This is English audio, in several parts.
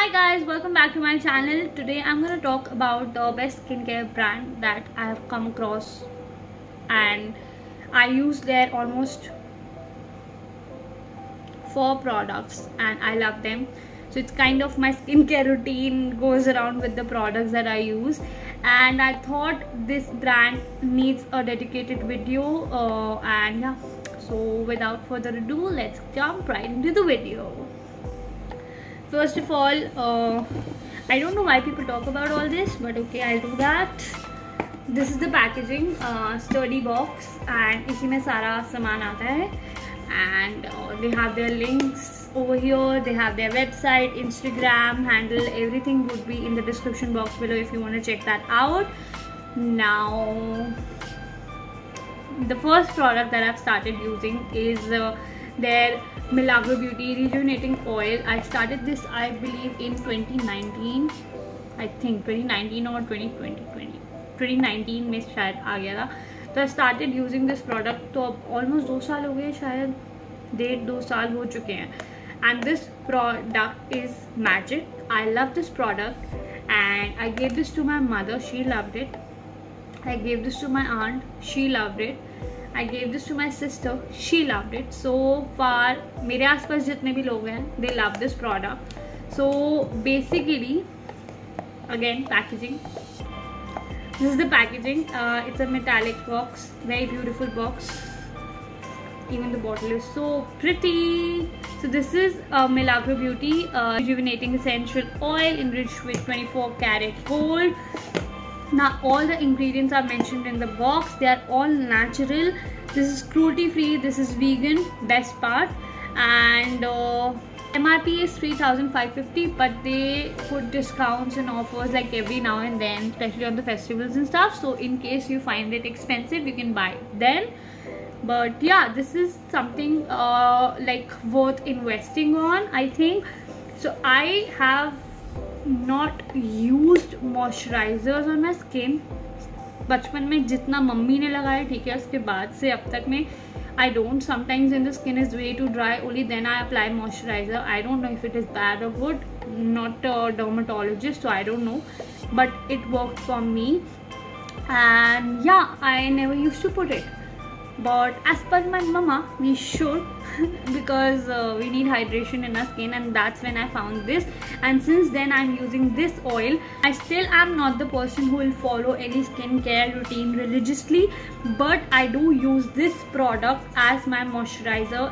Hi guys, welcome back to my channel. Today I'm going to talk about the best skincare brand that I have come across, and I use their almost 4 products and I love them. So it's kind of my skincare routine goes around with the products that I use, and I thought this brand needs a dedicated video and yeah, so without further ado, let's jump right into the video. First of all, I don't know why people talk about all this, but okay, I'll do that. This is the packaging, sturdy box, and इसी में सारा सामान आता है. And they have their links over here. They have their website, Instagram handle. Everything would be in the description box below if you want to check that out. Now, the first product that I've started using is their Milagro Beauty Rejuvenating Oil. I started this, I believe, in 2019. I think 2019 or 2020. 2019 में शायद आ गया था. तो I started using this product. तो अब almost 2 साल हो गए, शायद 1.5-2 साल हो चुके हैं. And this product is magic. I love this product, and I gave this to my mother. She loved it. I gave this to my aunt. She loved it. I gave this to my sister. She loved it. So far, मेरे आसपास जितने भी लोग हैं, they love this product. So basically, again, packaging. This is the packaging. It's a metallic box, very beautiful box. Even the bottle is so pretty. So this is Milagro Beauty Rejuvenating Essential Oil enriched with 24 karat gold. Now all the ingredients are mentioned in the box. They are all natural. This is cruelty free. This is vegan. Best part. And MRP is 3,550, but they put discounts and offers like every now and then, especially on the festivals and stuff. So in case you find it expensive, you can buy it then. But yeah, this is something like worth investing on, I think. So I have not used moisturizers on my skin. बचपन में जितना mummy ने लगाया, ठीक है, उसके बाद से अब तक में I don't. Sometimes when the skin is way too dry, only then I apply moisturizer. I don't know if it is bad or good. Not a dermatologist, so I don't know. But it worked for me. And yeah, I never used to put it. But as per my mama, we should because we need hydration in our skin, and that's when I found this. And since then I'm using this oil. I still am not the person who will follow any skincare routine religiously, but I do use this product as my moisturizer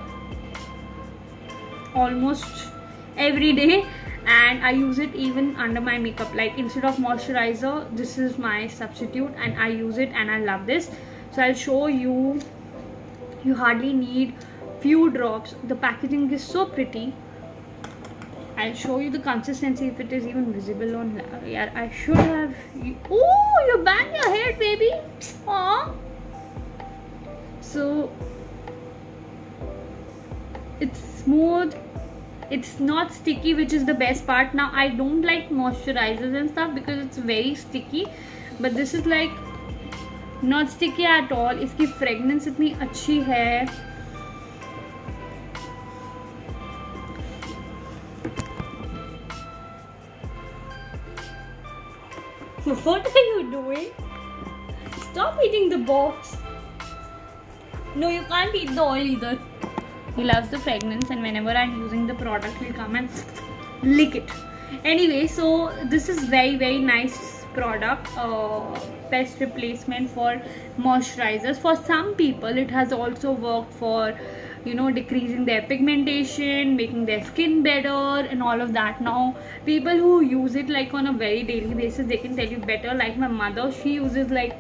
almost every day, and I use it even under my makeup. Like instead of moisturizer, this is my substitute, and I use it and I love this. So I'll show you. You hardly need few drops. The packaging is so pretty. I'll show you the consistency if it is even visible on. Yeah, I should have. Oh, you bang your head, baby. Aww. So it's smooth. It's not sticky, which is the best part. Now I don't like moisturizers and stuff because it's very sticky, but this is like not sticky at all. इसकी fragrance इतनी अच्छी है. What are you doing? Stop eating the box. No, you can't eat the oil either. He loves the fragrance, and whenever I'm using the product, he'll come and lick it. Anyway, so this is very nice product. Best replacement for moisturizers. For some people it has also worked for, you know, decreasing their pigmentation, making their skin better and all of that. Now people who use it like on a very daily basis, they can tell you better. Like my mother, she uses like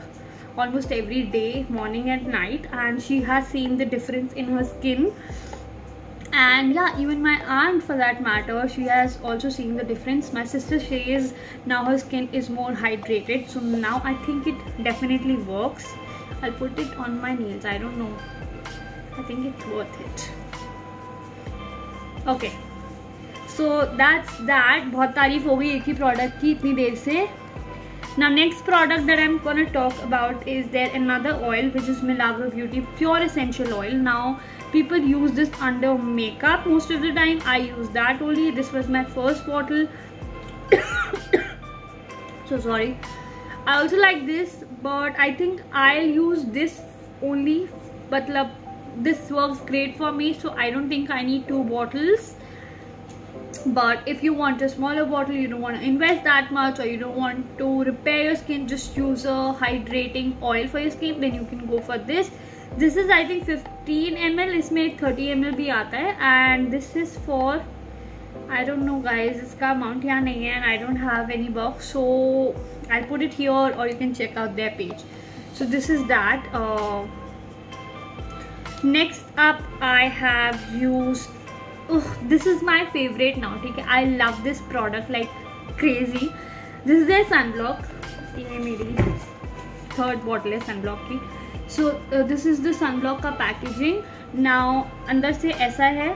almost every day, morning and night, and she has seen the difference in her skin. And yeah, even my aunt for that matter, she has also seen the difference. My sister says now her skin is more hydrated, so now I think it definitely works. I'll put it on my nails. I don't know, I think it's worth it. Okay, so that's that. बहुत तारीफ हो गई एक ही product की इतनी देर से. Now next product that I'm gonna talk about is there another oil, which is Milagro Beauty Pure Essential Oil. Now people use this under makeup most of the time. I use that only. This was my first bottle. So sorry. I also like this, but I think I'll use this only. Matlab, this works great for me, so I don't think I need 2 bottles. But if you want a smaller bottle, you don't want to invest that much, or you don't want to repair your skin, just use a hydrating oil for your skin, then you can go for this. This is I think 15 ml. इसमें 30 ml भी आता है, and this is for, I don't know guys, इसका amount यहाँ नहीं है, and I don't have any box, so I'll put it here, or you can check out their page. So this is that. Next up, I have used, this is my favorite now, ठीक है? I love this product like crazy. This is their sunblock. ये मेरी 3rd bottle है sunblock की. So this is the sunblock का packaging. Now अंदर से ऐसा है.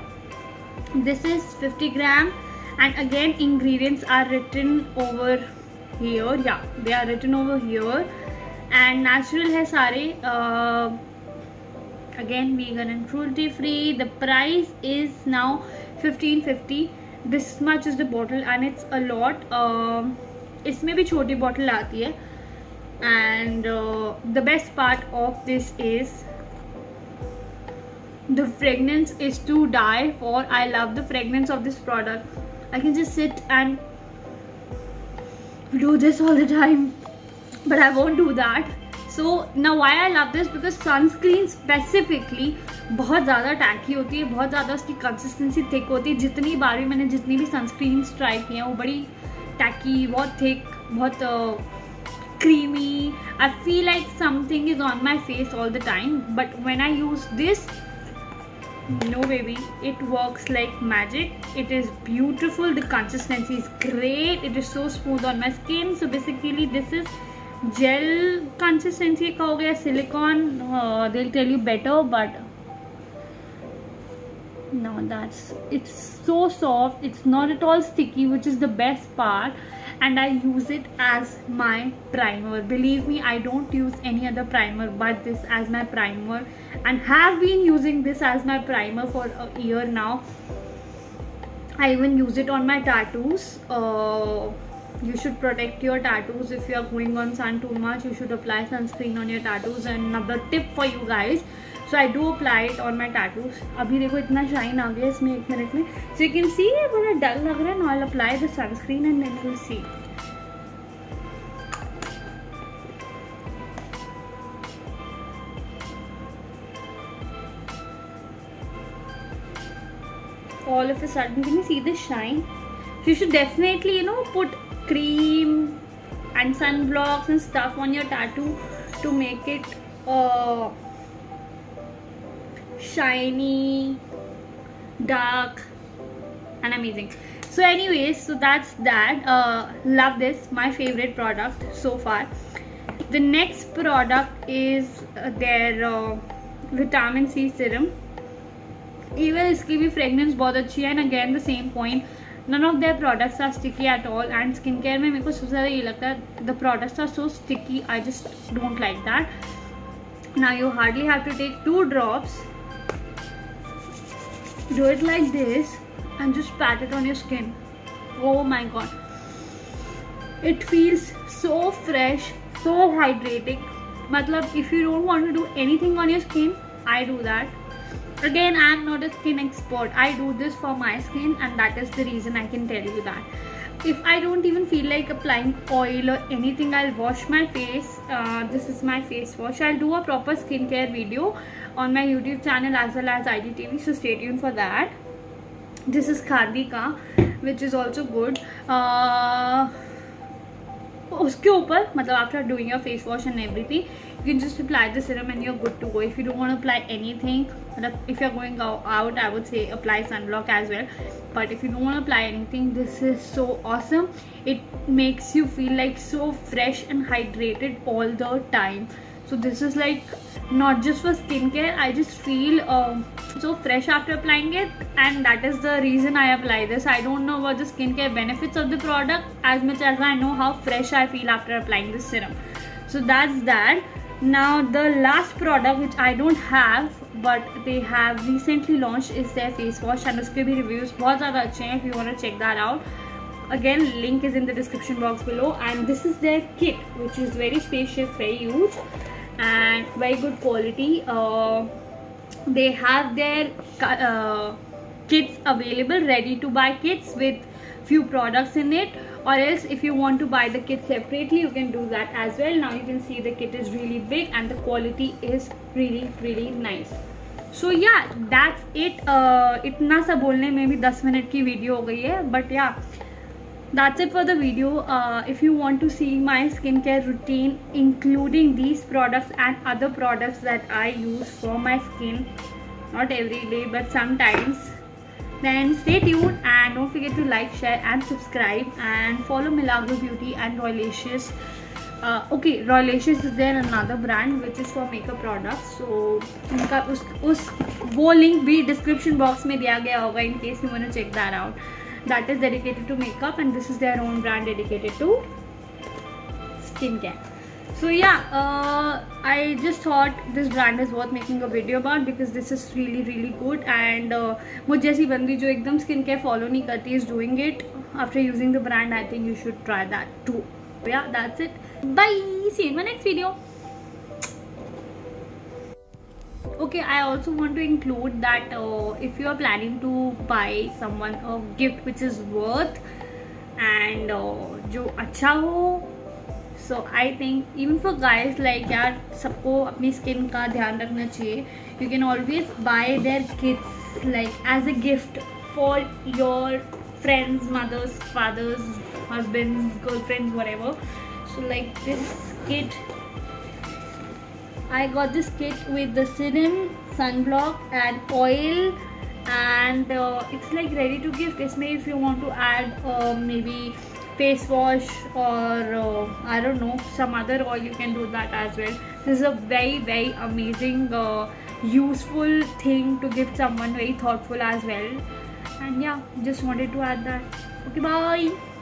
This is 50 gram, and again ingredients are written over here. Yeah, they are written over here, and natural है सारे. Again vegan and cruelty free. The price is now 15.50. This much is the bottle, and it's a lot. इसमें भी छोटी bottle आती है, and the best part of this is the fragrance is to die for. I love the fragrance of this product. I can just sit and do this all the time, but I won't do that. So now why I love this, because sunscreen specifically बहुत ज़्यादा tacky होती है, बहुत ज़्यादा उसकी consistency thick होती है. जितनी बार भी मैंने जितनी भी सनस्क्रीन ट्राई की हैं वो बड़ी टैकी, बहुत थिक, बहुत creamy. I feel like something is on my face all the time, but when I use this, no baby, it works like magic. It is beautiful. The consistency is great. It is so smooth on my skin. So basically this is gel consistency का हो गया, silicone. They'll tell you better, but no, it's so soft. It's not at all sticky, which is the best part. And I use it as my primer. Believe me, I don't use any other primer but this as my primer, and have been using this as my primer for a year now. I even use it on my tattoos. You should protect your tattoos. If you are going on sun too much, you should apply sunscreen on your tattoos. And another tip for you guys, so I do apply it on my tattoos. अभी देखो इतना shine आ गया इसमें 1 minute में. So you can see ये बड़ा dull लग रहा है. Now I'll apply the sunscreen and then you'll see. All of a sudden, can you see the shine? So you should definitely, put cream and sunblocks and stuff on your tattoo to make it shiny, dark and amazing. So anyways, so that's that. Love this, my favorite product so far. The next product is their vitamin C serum. Even इसकी भी fragrance बहुत अच्छी है, and again the same point, none of their products are sticky at all. And skincare में मेरे को सबसे ज़्यादा ये लगता है, the products are so sticky, I just don't like that. Now you hardly have to take 2 drops, do it like this and just pat it on your skin. Oh my god, it feels so fresh, so hydrating. मतलब if you don't want to do anything on your skin, I do that. Again, I am not a skin expert. I do this for my skin, and that is the reason I can tell you that. If I don't even feel like applying oil or anything, I'll wash my face. This is my face wash. I'll do a proper skincare video on my YouTube channel as well as IGTV, so stay tuned for that. This is Khadi ka, which is also good. उसके ऊपर मतलब after doing your face wash and everything, you can just apply the serum and you're good to go. If you don't want to apply anything, if you're going out, I would say apply sunblock as well. But if you don't want to apply anything, this is so awesome. It makes you feel like so fresh and hydrated all the time. So this is like not just for skincare. I just feel so fresh after applying it, and that is the reason I apply this. I don't know about the skincare benefits of the product as much as I know how fresh I feel after applying this serum. So that's that. Now the last product which I don't have but they have recently launched is their face wash, and उसके भी reviews बहुत ज़्यादा अच्छे हैं. If you want to check that out, again link is in the description box below. And this is their kit, which is very spacious, very huge and very good quality. They have their kits available, ready to buy kits with few products in it, or else if you want to buy the kit separately you can do that as well. Now you can see the kit is really big and the quality is really nice. So yeah, that's it. इतना सा बोलने में भी 10 minute की video हो गई है, but yeah, that's it for the video. If you want to see my skincare routine including these products and other products that I use for my skin, not every day but sometimes, then stay tuned and don't forget to like, share and subscribe, and follow Milagro Beauty and Royalicious. Okay, Royalicious is there another brand which is for makeup products, so उनका वो link भी description box में दिया गया होगा in case you want to check that out. That is dedicated to makeup and this is their own brand dedicated to skincare. So yeah, I just thought this brand is worth making a video about because this is really good. And मुझ जैसी बंदी जो एकदम skincare follow नहीं करती is doing it after using the brand, I think you should try that too. So yeah, that's it. Bye. See you in my next video. Okay, I also want to include that if you are planning to buy someone a gift which is worth and जो अच्छा हो, so I think even for guys, like यार सबको अपनी skin का ध्यान रखना चाहिए. You can always buy their kits like as a gift for your friends, mothers, fathers, husbands, girlfriends, whatever. So like this kit, I got this kit with the serum, sunblock and oil, and it's like ready to gift. Isme if you want to add maybe face wash or I don't know, some other oil, you can do that as well. This is a very amazing useful thing to gift someone, very thoughtful as well. And yeah, just wanted to add that. Okay, bye.